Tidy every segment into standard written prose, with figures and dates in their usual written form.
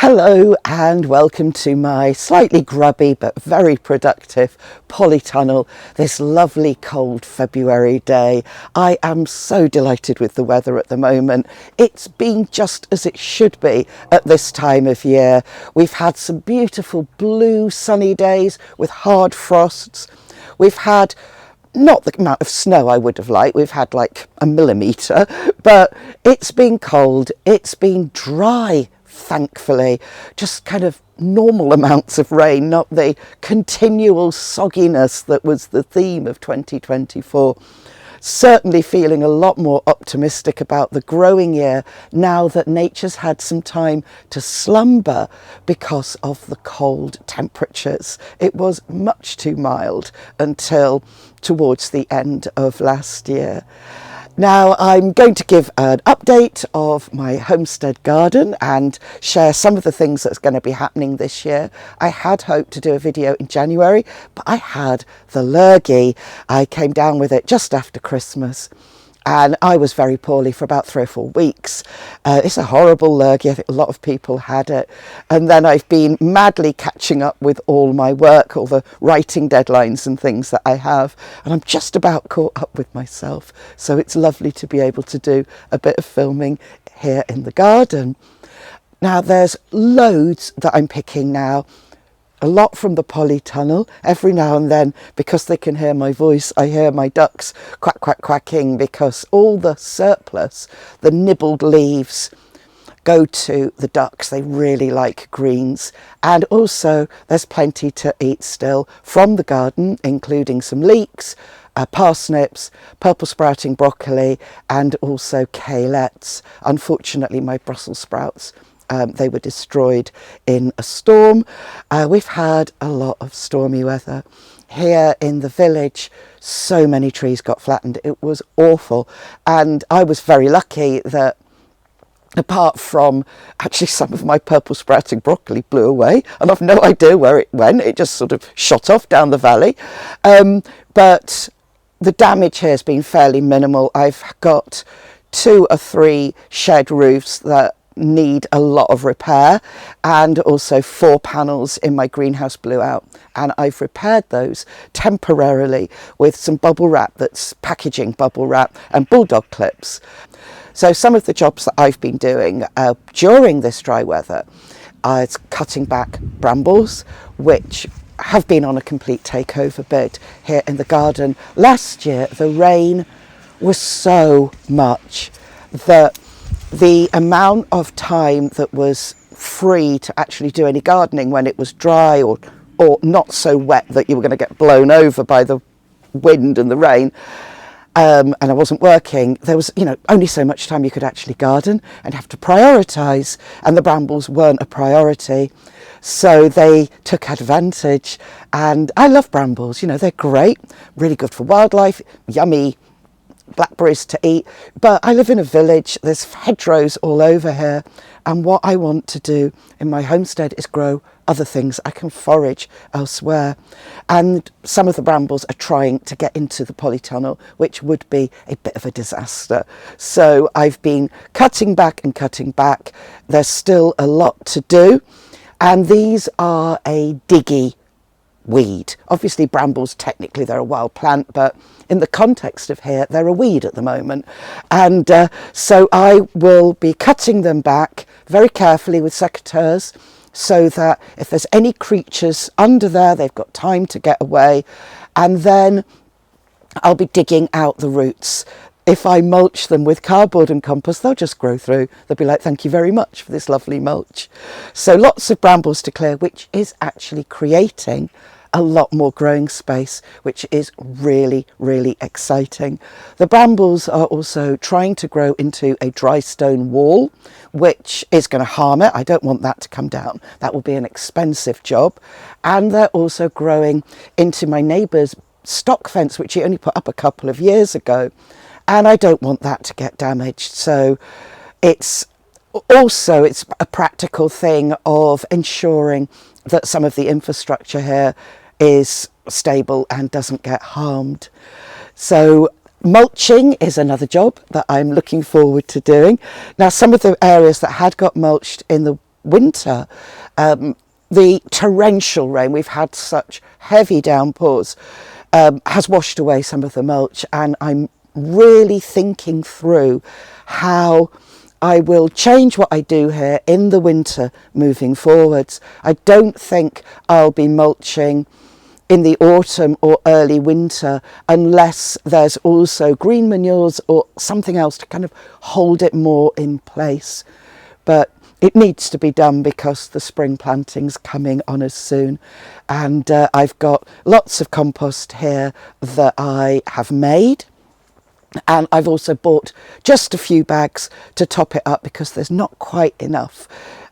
Hello and welcome to my slightly grubby but very productive polytunnel this lovely cold February day. I am so delighted with the weather at the moment. It's been just as it should be at this time of year. We've had some beautiful blue sunny days with hard frosts. We've had not the amount of snow I would have liked. We've had like a millimetre, but it's been cold, it's been dry. Thankfully, just kind of normal amounts of rain, not the continual sogginess that was the theme of 2024. Certainly feeling a lot more optimistic about the growing year now that nature's had some time to slumber because of the cold temperatures. It was much too mild until towards the end of last year. Now I'm going to give an update of my homestead garden and share some of the things that's going to be happening this year. I had hoped to do a video in January, but I had the lurgy. I came down with it just after Christmas and I was very poorly for about 3 or 4 weeks. It's a horrible lurgy. I think a lot of people had it. And then I've been madly catching up with all my work, all the writing deadlines and things that I have. And I'm just about caught up with myself. So it's lovely to be able to do a bit of filming here in the garden. Now there's loads that I'm picking now. A lot from the polytunnel. Every now and then, because they can hear my voice, I hear my ducks quack, quack, quacking because all the surplus, the nibbled leaves, go to the ducks. They really like greens. And also there's plenty to eat still from the garden, including some leeks, parsnips, purple sprouting broccoli, and also kaleets. Unfortunately, my Brussels sprouts, they were destroyed in a storm. We've had a lot of stormy weather here in the village. So many trees got flattened. It was awful. And I was very lucky that apart from actually some of my purple sprouting broccoli blew away and I've no idea where it went. It just sort of shot off down the valley. But the damage here has been fairly minimal. I've got 2 or 3 shed roofs that need a lot of repair, and also 4 panels in my greenhouse blew out, and I've repaired those temporarily with some bubble wrap, that's packaging bubble wrap and bulldog clips. So some of the jobs that I've been doing during this dry weather is cutting back brambles, which have been on a complete takeover bid here in the garden. Last year the rain was so much that the amount of time that was free to actually do any gardening when it was dry or not so wet that you were going to get blown over by the wind and the rain, and I wasn't working, there was, only so much time you could actually garden and have to prioritise, and the brambles weren't a priority. So they took advantage, and I love brambles. They're great, really good for wildlife, yummy blackberries to eat, but I live in a village, there's hedgerows all over here, and what I want to do in my homestead is grow other things. I can forage elsewhere, and some of the brambles are trying to get into the polytunnel, which would be a bit of a disaster. So I've been cutting back and cutting back. There's still a lot to do, and these are a diggy weed. Obviously brambles, technically they're a wild plant, but in the context of here they're a weed at the moment, and so I will be cutting them back very carefully with secateurs so that if there's any creatures under there they've got time to get away, and then I'll be digging out the roots. If I mulch them with cardboard and compost, they'll just grow through. They'll be like, thank you very much for this lovely mulch. So lots of brambles to clear, which is actually creating a lot more growing space, which is really, really exciting. The brambles are also trying to grow into a dry stone wall, which is going to harm it. I don't want that to come down. That will be an expensive job. And they're also growing into my neighbour's stock fence, which he only put up a couple of years ago. And I don't want that to get damaged. So it's a practical thing of ensuring that some of the infrastructure here is stable and doesn't get harmed. So mulching is another job that I'm looking forward to doing. Now, some of the areas that had got mulched in the winter. The torrential rain, we've had such heavy downpours, has washed away some of the mulch, and I'm really thinking through how I will change what I do here in the winter moving forwards. I don't think I'll be mulching in the autumn or early winter unless there's also green manures or something else to kind of hold it more in place. But it needs to be done because the spring planting's coming on us soon, and I've got lots of compost here that I have made, and I've also bought just a few bags to top it up because there's not quite enough,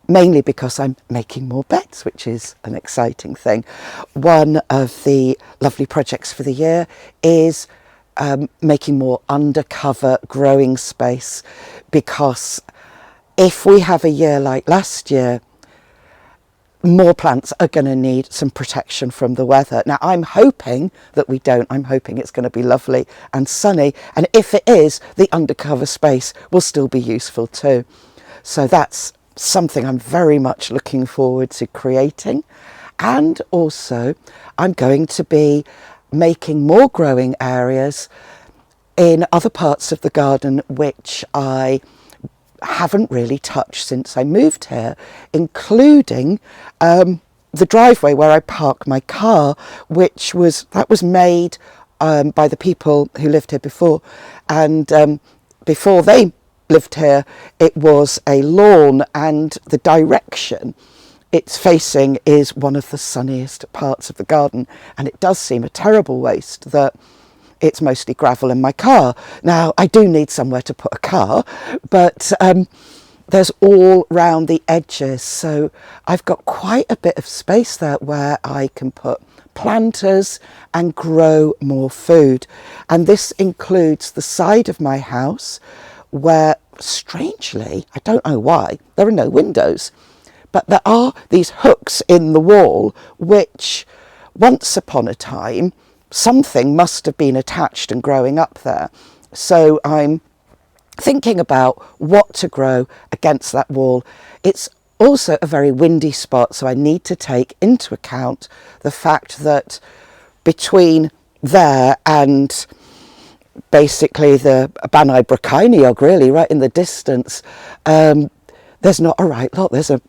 mainly because I'm making more beds, which is an exciting thing. One of the lovely projects for the year is making more undercover growing space, because if we have a year like last year, more plants are going to need some protection from the weather. Now, I'm hoping that we don't. I'm hoping it's going to be lovely and sunny. And if it is, the undercover space will still be useful too. So that's something I'm very much looking forward to creating. And also, I'm going to be making more growing areas in other parts of the garden, which I haven't really touched since I moved here, including the driveway where I park my car, that was made by the people who lived here before, and before they lived here it was a lawn, and the direction it's facing is one of the sunniest parts of the garden, and it does seem a terrible waste that it's mostly gravel in my car. Now, I do need somewhere to put a car, but there's all round the edges. So I've got quite a bit of space there where I can put planters and grow more food. And this includes the side of my house where, strangely, I don't know why, there are no windows, but there are these hooks in the wall, which once upon a time, something must have been attached and growing up there. So I'm thinking about what to grow against that wall. It's also a very windy spot, so I need to take into account the fact that between there and basically the Banai Brachainiog, really, right in the distance, there's not a right lot. There's a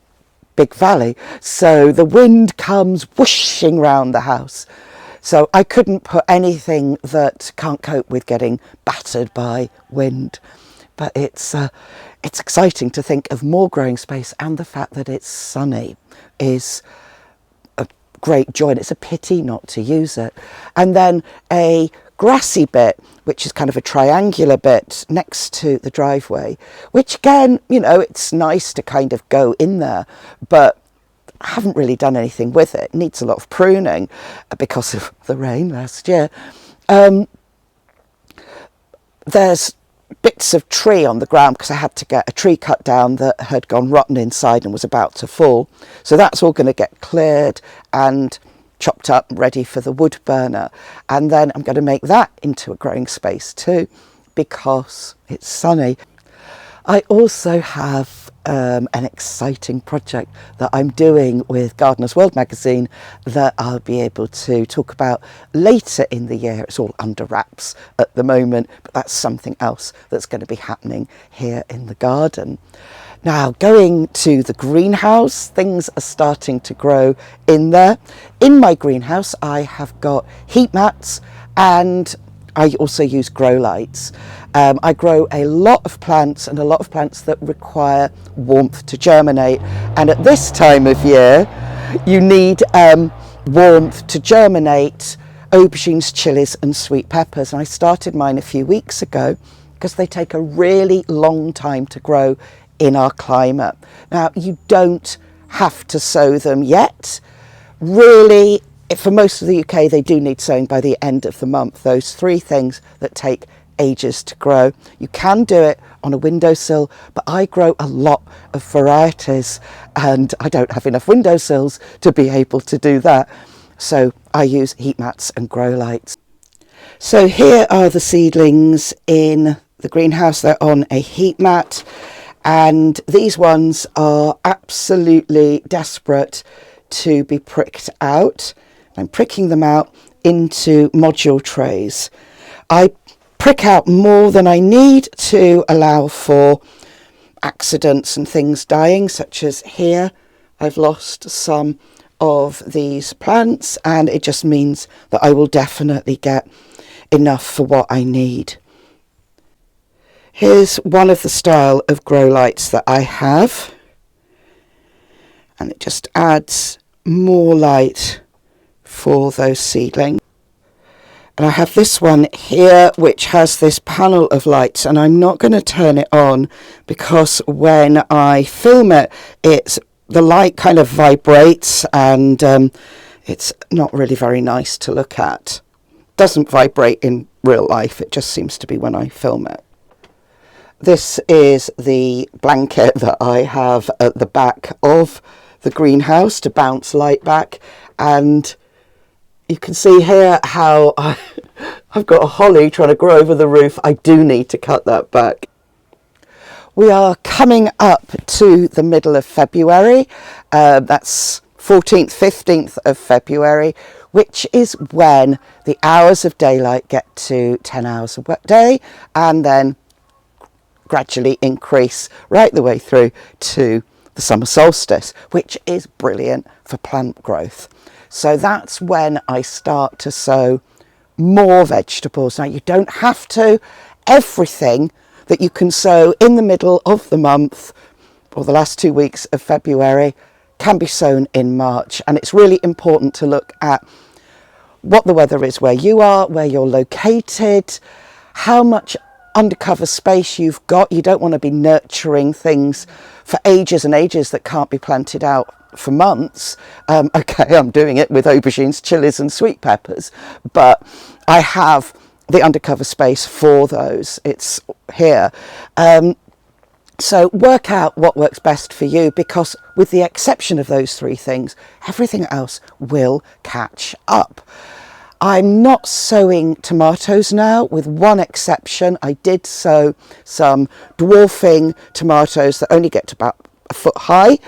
big valley. So the wind comes whooshing round the house. So I couldn't put anything that can't cope with getting battered by wind. But it's exciting to think of more growing space, and the fact that it's sunny is a great joy, and it's a pity not to use it. And then a grassy bit, which is kind of a triangular bit next to the driveway, which again, you know, it's nice to kind of go in there, but I haven't really done anything with it. It needs a lot of pruning because of the rain last year. There's bits of tree on the ground because I had to get a tree cut down that had gone rotten inside and was about to fall. So that's all going to get cleared and chopped up, ready for the wood burner. And then I'm going to make that into a growing space too, because it's sunny. I also have an exciting project that I'm doing with Gardener's World magazine that I'll be able to talk about later in the year. It's all under wraps at the moment, but that's something else that's going to be happening here in the garden. Now, going to the greenhouse, things are starting to grow in there. In my greenhouse, I have got heat mats, and I also use grow lights. I grow a lot of plants, and a lot of plants that require warmth to germinate. And at this time of year, you need warmth to germinate aubergines, chilies and sweet peppers. And I started mine a few weeks ago because they take a really long time to grow in our climate. Now, you don't have to sow them yet. Really, for most of the UK, they do need sowing by the end of the month. Those three things that take ages to grow. You can do it on a windowsill, but I grow a lot of varieties and I don't have enough windowsills to be able to do that. So I use heat mats and grow lights. So here are the seedlings in the greenhouse. They're on a heat mat, and these ones are absolutely desperate to be pricked out. I'm pricking them out into module trays. I prick out more than I need to allow for accidents and things dying, such as here I've lost some of these plants, and it just means that I will definitely get enough for what I need. Here's one of the style of grow lights that I have, and it just adds more light for those seedlings. And I have this one here which has this panel of lights, and I'm not going to turn it on because when I film it, the light kind of vibrates, and it's not really very nice to look at. Doesn't vibrate in real life, it just seems to be when I film it. This is the blanket that I have at the back of the greenhouse to bounce light back, and you can see here how I've got a holly trying to grow over the roof. I do need to cut that back. We are coming up to the middle of February. That's 14th, 15th of February, which is when the hours of daylight get to 10 hours a day, and then gradually increase right the way through to the summer solstice, which is brilliant for plant growth. So that's when I start to sow more vegetables. Now, you don't have to. Everything that you can sow in the middle of the month or the last 2 weeks of February can be sown in March. And it's really important to look at what the weather is where you are, where you're located, how much undercover space you've got. You don't want to be nurturing things for ages and ages that can't be planted out for months. Okay, I'm doing it with aubergines, chilies and sweet peppers, but I have the undercover space for those. It's here. So work out what works best for you, because with the exception of those three things, everything else will catch up. I'm not sowing tomatoes now, with one exception. I did sow some dwarfing tomatoes that only get to about a foot high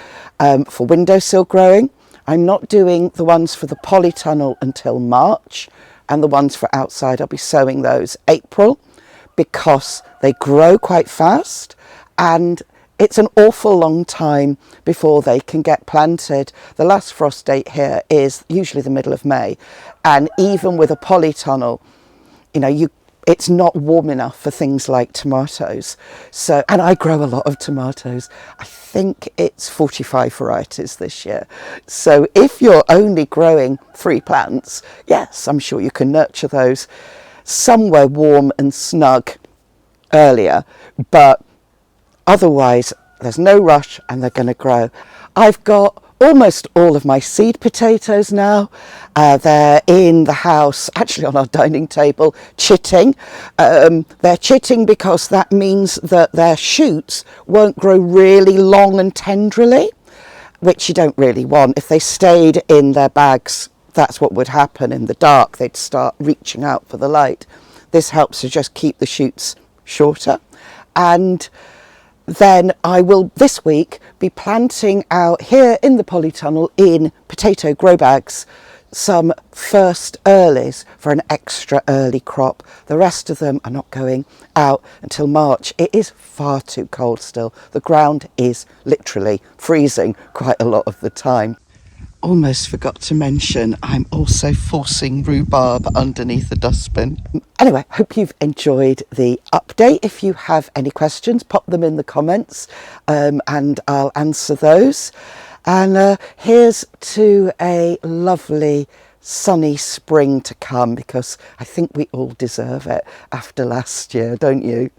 for windowsill growing. I'm not doing the ones for the polytunnel until March, and the ones for outside I'll be sowing those April, because they grow quite fast and it's an awful long time before they can get planted. The last frost date here is usually the middle of May, and even with a polytunnel, you know, it's not warm enough for things like tomatoes. So, and I grow a lot of tomatoes. I think it's 45 varieties this year. So if you're only growing 3 plants, yes, I'm sure you can nurture those somewhere warm and snug earlier, but otherwise there's no rush and they're going to grow. I've got almost all of my seed potatoes now. They're in the house, actually on our dining table, chitting. They're chitting because that means that their shoots won't grow really long and tenderly, which you don't really want. If they stayed in their bags, that's what would happen in the dark. They'd start reaching out for the light. This helps to just keep the shoots shorter. And then I will this week be planting out here in the polytunnel in potato grow bags some first earlies for an extra early crop. The rest of them are not going out until March. It is far too cold still. The ground is literally freezing quite a lot of the time. Almost forgot to mention, I'm also forcing rhubarb underneath the dustbin. Anyway, hope you've enjoyed the update. If you have any questions, pop them in the comments and I'll answer those. And here's to a lovely sunny spring to come, because I think we all deserve it after last year, don't you?